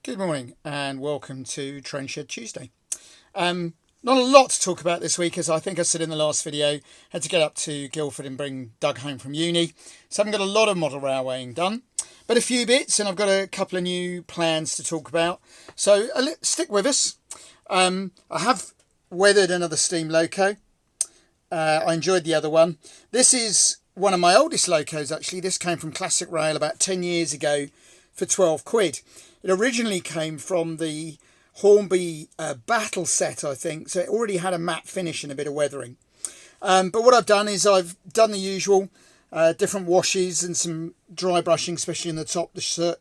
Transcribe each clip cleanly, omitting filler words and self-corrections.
Good morning and welcome to Train Shed Tuesday. Not a lot to talk about this week, as I think I said in the last video. Had to get up to Guildford and bring Doug home from uni, so I haven't got a lot of model railwaying done, but a few bits, and I've got a couple of new plans to talk about. So stick with us. I have weathered another steam loco. I enjoyed the other one. This is one of my oldest locos actually. This came from Classic Rail about 10 years ago for 12 quid. It originally came from the Hornby battle set, I think, so it already had a matte finish and a bit of weathering. But what I've done is I've done the usual, different washes and some dry brushing, especially in the top, the shirt.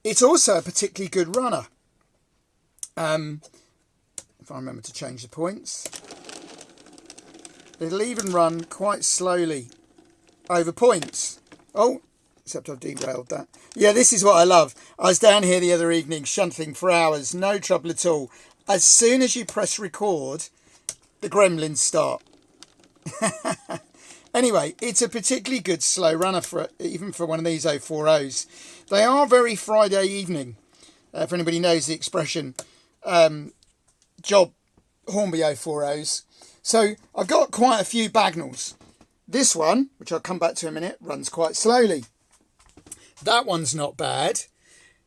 It's also a particularly good runner. If I remember to change the points. It'll even run quite slowly over points. Oh, except I've derailed that. Yeah, this is what I love. I was down here the other evening shunting for hours, no trouble at all. As soon as you press record, the gremlins start. Anyway, it's a particularly good slow runner even for one of these 040s. They are very Friday evening, if anybody knows the expression, job Hornby 040s. So I've got quite a few Bagnalls. This one, which I'll come back to in a minute, runs quite slowly. That one's not bad.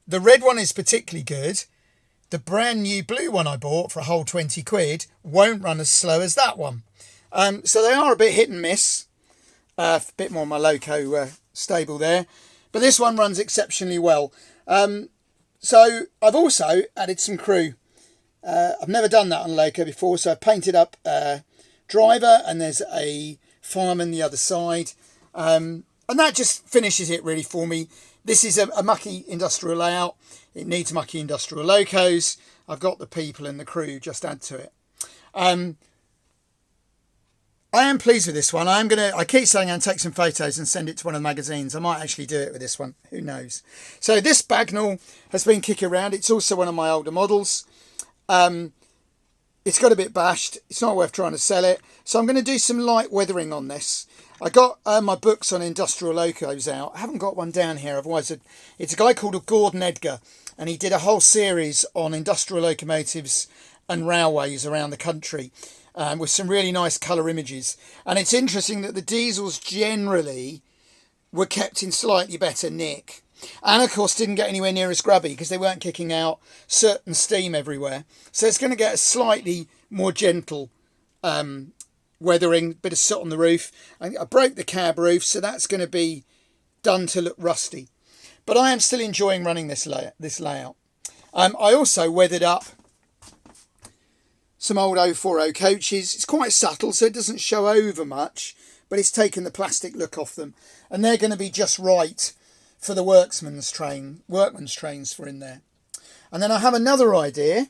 The red one is particularly good. The brand new blue one I bought for a whole 20 quid won't run as slow as that one. So they are a bit hit and miss. A bit more my loco stable there. But this one runs exceptionally well. So I've also added some crew. I've never done that on loco before, so I've painted up driver, and there's a fireman the other side. And that just finishes it really for me. This is a mucky industrial layout. It needs mucky industrial locos. I've got the people and the crew just add to it. I am pleased with this one. I keep saying I'm going to take some photos and send it to one of the magazines. I might actually do it with this one. Who knows? So this Bagnall has been kicking around. It's also one of my older models. It's got a bit bashed. It's not worth trying to sell it. So I'm going to do some light weathering on this. I got my books on industrial locos out. I haven't got one down here. Otherwise, it's a guy called Gordon Edgar, and he did a whole series on industrial locomotives and railways around the country with some really nice colour images. And it's interesting that the diesels generally were kept in slightly better nick. And of course didn't get anywhere near as grubby because they weren't kicking out certain steam everywhere. So it's going to get a slightly more gentle weathering, bit of soot on the roof. I broke the cab roof, so that's going to be done to look rusty. But I am still enjoying running this layout. I also weathered up some old 040 coaches. It's quite subtle, so it doesn't show over much, but it's taken the plastic look off them. And they're going to be just right for the workman's trains for in there. And then I have another idea.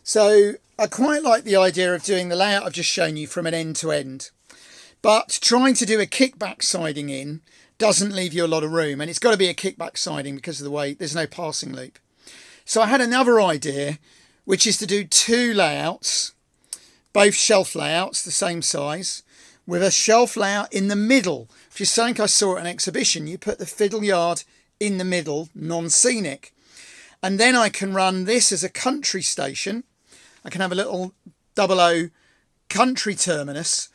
So I quite like the idea of doing the layout I've just shown you from an end to end, but trying to do a kickback siding in doesn't leave you a lot of room, and it's got to be a kickback siding because of the way there's no passing loop. So I had another idea, which is to do two layouts, both shelf layouts, the same size, with a shelf layout in the middle, which is something I saw at an exhibition. You put the fiddle yard in the middle, non-scenic. And then I can run this as a country station. I can have a little 00 country terminus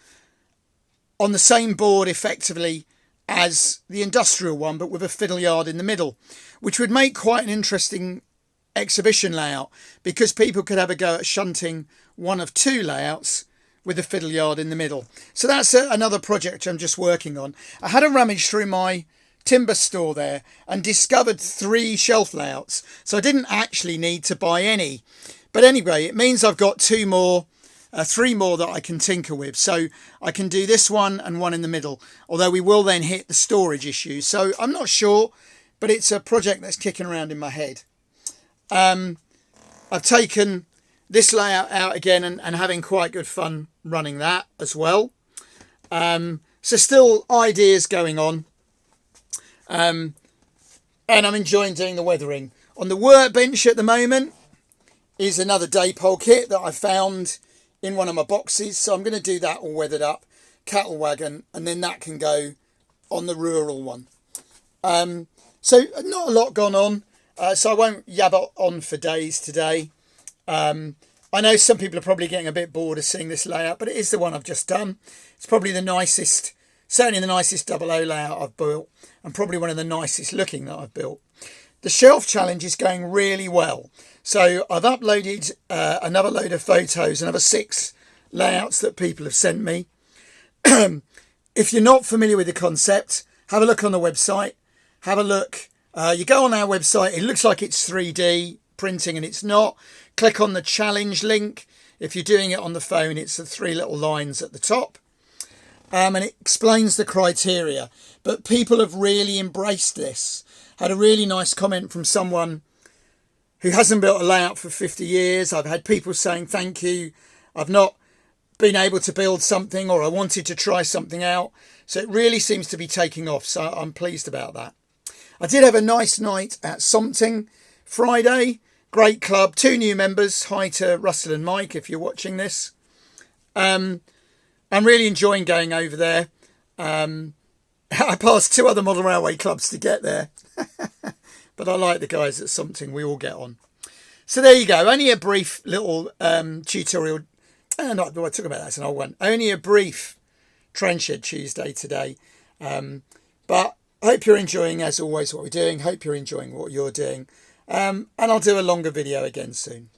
on the same board effectively as the industrial one, but with a fiddle yard in the middle, which would make quite an interesting exhibition layout because people could have a go at shunting one of two layouts with a fiddle yard in the middle. So that's another project I'm just working on. I had a rummage through my timber store there and discovered 3 shelf layouts. So I didn't actually need to buy any. But anyway, it means I've got 3 more that I can tinker with. So I can do this one and one in the middle, although we will then hit the storage issue. So I'm not sure, but it's a project that's kicking around in my head. I've taken this layout out again and having quite good fun running that as well. So still ideas going on. And I'm enjoying doing the weathering. On the workbench at the moment is another Daypole kit that I found in one of my boxes. So I'm going to do that all weathered up, cattle wagon, and then that can go on the rural one. So not a lot gone on. So I won't yabber on for days today. I know some people are probably getting a bit bored of seeing this layout, but it is the one I've just done. It's probably the nicest, certainly the nicest double O layout I've built, and probably one of the nicest looking that I've built. The shelf challenge is going really well. So I've uploaded another load of photos, another 6 layouts that people have sent me. If you're not familiar with the concept, have a look on the website. Have a look. You go on our website, it looks like it's 3D printing and it's not. Click on the challenge link. If you're doing it on the phone, it's the 3 little lines at the top. And it explains the criteria. But people have really embraced this. Had a really nice comment from someone who hasn't built a layout for 50 years. I've had people saying, thank you. I've not been able to build something, or I wanted to try something out. So it really seems to be taking off. So I'm pleased about that. I did have a nice night at Something Friday. Great club. 2 new members. Hi to Russell and Mike if you're watching this. I'm really enjoying going over there. I passed 2 other model railway clubs to get there. But I like the guys at Something. We all get on. So there you go. Only a brief little tutorial. Not what I talk about, that's an old one. Only a brief Train Shed Tuesday today. But I hope you're enjoying, as always, what we're doing. Hope you're enjoying what you're doing. And I'll do a longer video again soon.